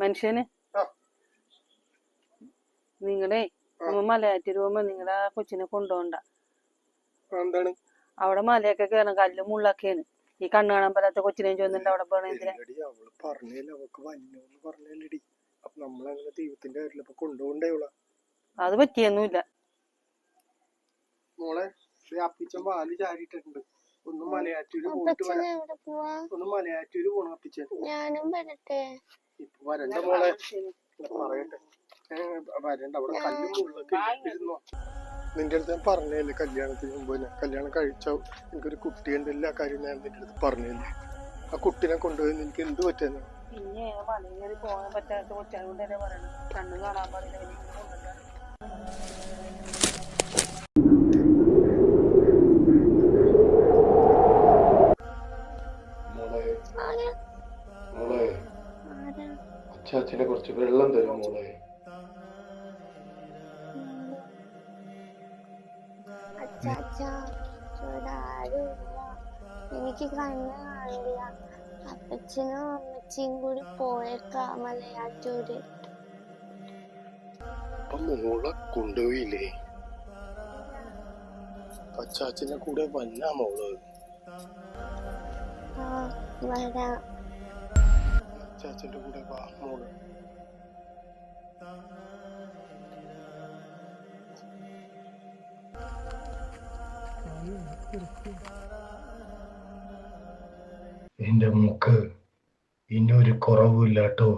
മനുഷ്യന് നിങ്ങളെ മലയാറ്റൂര് പോകുമ്പോ നിങ്ങളുടെ ആ കൊച്ചിനെ കൊണ്ടുപോകണ്ട. എന്താണ് അവിടെ മലയൊക്കെ കയറണം, കല്ലും മുള്ളൊക്കെയാണ്. ഈ കണ്ണു കാണാൻ പറ്റാത്ത കൊച്ചിനെ ചോദിച്ചിട്ട് അവിടെ പോകണ എന്തിനാ? അത് പറ്റിയൊന്നുമില്ല മോളെ. അപ്പിച്ചൻ പാല് ചാരിട്ടുണ്ട്. ഒന്ന് മലയാറ്റൂര് പോയിട്ട് പോണം അപ്പിച്ചൻ. ഇപ്പൊ വരണ്ട മോളെ, പറയട്ടെ. വരണ്ട, അവിടെ കല്ലും മുള്ളൊക്കെ ഇരുന്നോ. നിന്റെ അടുത്ത് ഞാൻ പറഞ്ഞല്ലേ കല്യാണത്തിന് മുമ്പ് തന്നെ. കല്യാണം കഴിച്ചോ എനിക്കൊരു കുട്ടിയുണ്ട്, എല്ലാ കാര്യം ഞാൻ നിന്റെ അടുത്ത് പറഞ്ഞല്ലേ. ആ കുട്ടീനെ കൊണ്ടുപോയി എനിക്ക് എന്ത് പറ്റുന്നു? പിന്നെ മലയിൽ പോകാൻ പറ്റാത്ത കൊച്ചാണ് കൊണ്ട് തന്നെ പറയണം. കണ്ണു കാണാൻ പാടില്ല. മോളെ അച്ചാച്ചനെ കുറച്ച് വെള്ളം തരും മോളെ. എനിക്ക് കണ്ണ് കാണില്ല. അപ്പച്ചനും അമ്മച്ചിയും കൂടി പോയേക്കാം മലയാറ്റൂര്. അപ്പൊ മോളെ കൊണ്ടുപോയില്ലേ? അച്ചാച്ചന്റെ കൂടെ വന്നാ മോള്? വരാം. അച്ചാച്ചന്റെ കൂടെ വാ മോള്. എന്റെ മോക്ക് ഇനി ഒരു കുറവുമില്ലാട്ടോ.